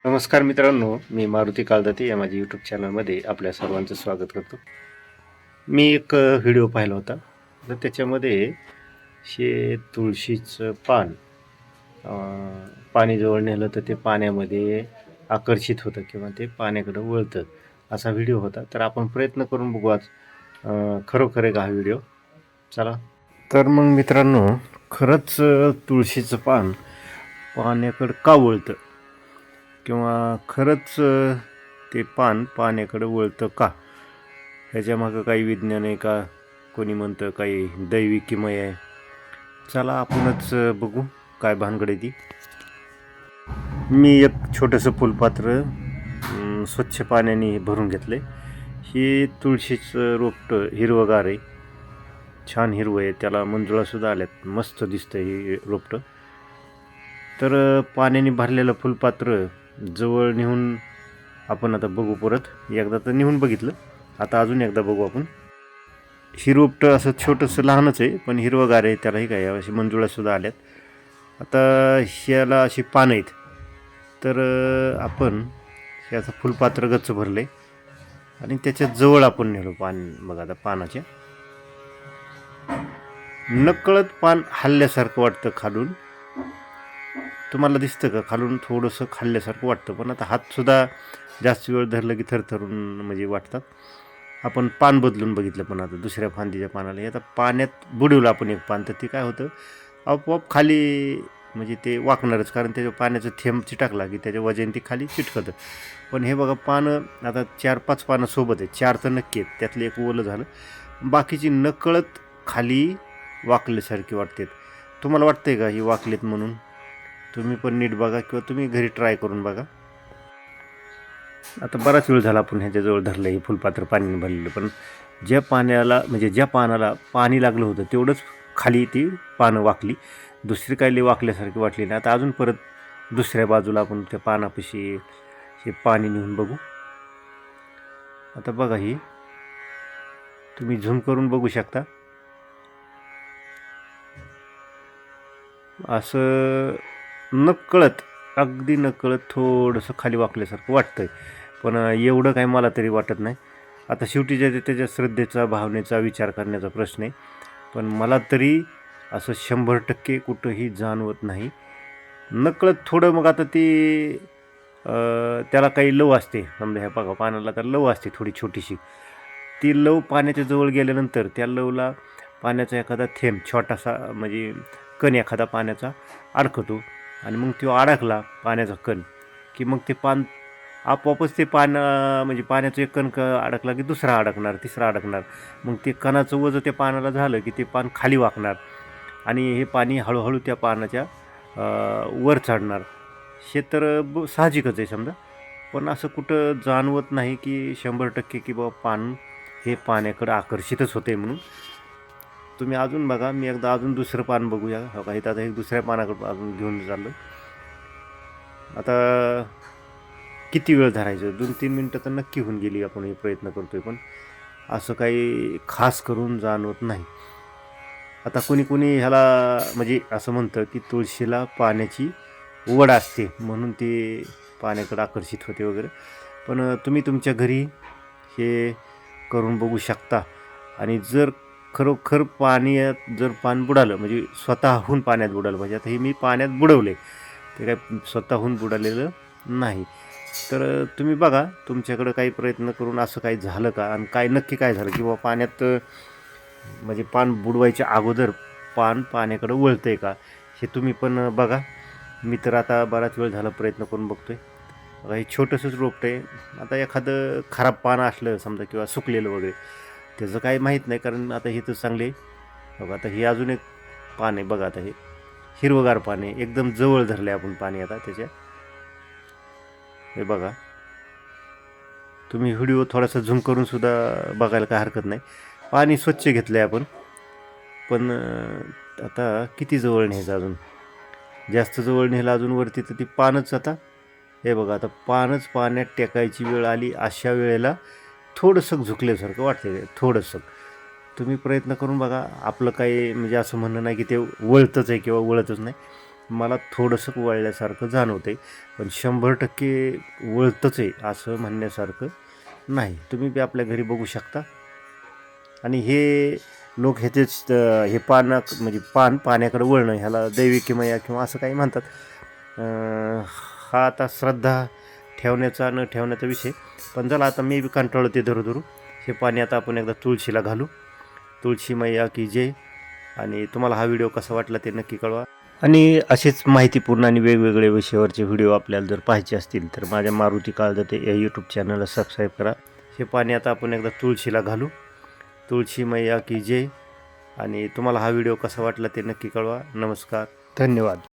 नमस्कार मित्रांनो, मी मारुती काळदाते या माझ्या यूट्यूब चॅनलमध्ये आपल्या सर्वांचं स्वागत करतो. मी एक व्हिडिओ पाहिला होता. तर त्याच्यामध्ये तुळशीचं पान पाणी जवळ नेलं तर ते पाण्यामध्ये आकर्षित होतं किंवा ते पाण्याकडं वळतं, असा व्हिडिओ होता. तर आपण प्रयत्न करून बघू आज खरोखर आहे का हा व्हिडिओ. चला. तर मग मित्रांनो, खरंच तुळशीचं पान पाण्याकडं का वळतं किंवा खरंच ते पान पाण्याकडं वळतं का? ह्याच्यामागं काही विज्ञान आहे का? कोणी म्हणतं काही दैवी किमया आहे. चला आपणच बघू काय भानगड आहे ती. मी एक छोटंसं फुलपात्र स्वच्छ पाण्याने भरून घेतले. ही तुळशीचं रोपटं हिरवंगार आहे, छान हिरवं आहे, त्याला मंजुळासुद्धा आल्यात, मस्त दिसतं हे रोपटं. तर पाण्याने भरलेलं फुलपात्र जवळ नेऊन आपण आता बघू. परत एकदा तर नेऊन बघितलं, आता अजून एकदा बघू आपण. ही रोपटं असं छोटंसं लहानच आहे, पण हिरवंगार आहे, त्यालाही काय अशी मंजुळासुद्धा आल्यात. आता ह्याला अशी पानं आहेत. तर आपण ह्याचं फुलपात्र गच्च भरलं आहे आणि त्याच्या जवळ आपण नेलो पान. बघा आता पानाच्या नकळत पान हल्ल्यासारखं वाटतं खालून. तुम्हाला दिसतं का खालून थोडंसं खाल्ल्यासारखं वाटतं, पण आता हातसुद्धा जास्त वेळ धरलं की थरथरून म्हणजे वाटतात. आपण पान बदलून बघितलं, पण आता दुसऱ्या फांदीच्या पानाला आता पाण्यात बुडवलं आपण एक पान, तर ते काय होतं आपोआप खाली म्हणजे ते वाकणारच, कारण त्याच्या पाण्याचं थेंब चिटकला की त्याच्या वजन ती खाली चिटकतं. पण हे बघा पानं आता 4-5 पानं सोबत आहेत, 4 तर नक्की आहेत, त्यातलं एक ओलं झालं, बाकीची नकळत खाली वाकल्यासारखी वाटतात. तुम्हाला वाटतंय का ही वाकलेत म्हणून? तुम्ही पण नीट बघा किंवा तुम्ही घरी ट्राय करून बघा. आता बराच वेळ झाला आपण ह्याच्याजवळ धरलं, हे फुलपात्र पाण्याने भरलेलं, पण ज्या पाण्याला म्हणजे ज्या पानाला पाणी लागलं होतं तेवढंच खाली ती पानं वाकली, दुसरी काही वाकल्यासारखी वाटली नाही. आता अजून परत दुसऱ्या बाजूला आपण त्या पानापाशी हे पाणी नेऊन बघू. आता बघा, ही तुम्ही झूम करून बघू शकता. असं नकळत, अगदी नकळत थोडंसं खाली वाकल्यासारखं वाटतंय, पण एवढं काही मला तरी वाटत नाही. आता शेवटी त्याच्या श्रद्धेचा, भावनेचा विचार करण्याचा प्रश्न आहे, पण मला तरी असं 100% कुठंही जाणवत नाही. नकळत थोडं, मग आता ती त्याला काही लव असते, समजा ह्या बघा पानाला तर लव असते थोडी छोटीशी. ती लव पाण्याच्या जवळ गेल्यानंतर त्या लवला पाण्याचा एखादा थेंब छोटासा म्हणजे कण एखादा पाण्याचा अडकतो, आणि मग तो अडकला पाण्याचा कण की मग ते पान आपोआपच ते म्हणजे पाण्याचं एक कण अडकला की दुसरा अडकणार, तिसरा अडकणार, मग ते कणाचं वजं त्या पानाला झालं की ते पान खाली वाकणार आणि हे पाणी हळूहळू त्या पानाच्या वर चढणार. हे तर साहजिकच आहे समजा, पण असं कुठं जाणवत नाही की 100% की बाबा पान हे पाण्याकडं आकर्षितच होते म्हणून. तुम्ही अजून बघा, मी एकदा अजून दुसरं पान बघूया. हो का, इथं आता एक दुसऱ्या पानाकडं अजून घेऊन चाललो. आता किती वेळ धरायचं, 2-3 मिनटं तर नक्की होऊन गेली आपण हे प्रयत्न करतोय, पण असं काही खास करून जाणवत नाही. आता कोणी ह्याला म्हणजे असं म्हणतं की तुळशीला पाण्याची ओढ असते म्हणून ती पाण्याकडे आकर्षित होते वगैरे, पण तुम्ही तुमच्या घरी हे करून बघू शकता. आणि जर खरोखर पाण्यात जर पान बुडालं, म्हणजे स्वतःहून पाण्यात बुडालं पाहिजे. आता हे मी पाण्यात बुडवले, ते काय स्वतःहून बुडालेलं नाही. तर तुम्ही बघा तुमच्याकडं काही प्रयत्न करून असं काही झालं का, आणि काय नक्की काय झालं की बाबा पाण्यात म्हणजे पान बुडवायच्या अगोदर पान पाण्याकडं वळतं आहे का, हे तुम्ही पण बघा. मी तर आता बराच वेळ झाला प्रयत्न करून बघतोय. बघा, हे छोटंसंच रोपटं आहे. आता एखादं खराब पान असलं समजा किंवा सुकलेलं वगैरे, त्याचं काही माहीत नाही, कारण आता हे तर चांगले आहे. बघा आता हे अजून एक पान आहे, बघा आता हे हिरवगार पान आहे, एकदम जवळ धरले आपण पाणी आता त्याच्या. हे बघा, तुम्ही व्हिडिओ थोडासा झूम करून सुद्धा बघायला काय हरकत नाही. पाणी स्वच्छ घेतलं आहे आपण, पण आता किती जवळ न्यायचं, अजून जास्त जवळ नेलं अजून वरती तर ती पानच आता हे बघा, आता पानच पाण्यात टेकायची वेळ आली. अशा वेळेला थोडंसं झुकल्यासारखं वाटतं, थोडंसं. तुम्ही प्रयत्न करून बघा. आपलं काही म्हणजे असं म्हणणं नाही की ते वळतंच आहे किंवा वळतच नाही, मला थोडंसं वळल्यासारखं जाणवतं आहे, पण 100% वळतंच आहे असं म्हणण्यासारखं नाही. तुम्ही बी आपल्या घरी बघू शकता. आणि हे लोक ह्याचेच हे म्हणजे पाण्याकडे वळणं ह्याला दैवी किमया किंवा असं काही म्हणतात. हा आता श्रद्धा ठेवण्याचा न ठेवण्याचा विषय. पण चला आता मी बी कंटाळलो ते धरू हे पाणी आता आपण एकदा तुळशीला घालू. तुळशी मैया की जय. आणि तुम्हाला हा व्हिडिओ कसा वाटला ते नक्की कळवा. आणि असेच माहितीपूर्ण आणि वेगवेगळे विषयावरचे व्हिडिओ आपल्याला जर पाहायचे असतील तर माझ्या मारुती काळजाते या यूट्यूब चॅनलला सबस्क्राईब करा. हे पाणी आता आपण एकदा तुळशीला घालू. तुळशी मैया की जय. आणि तुम्हाला हा व्हिडिओ कसा वाटला ते नक्की कळवा. नमस्कार, धन्यवाद.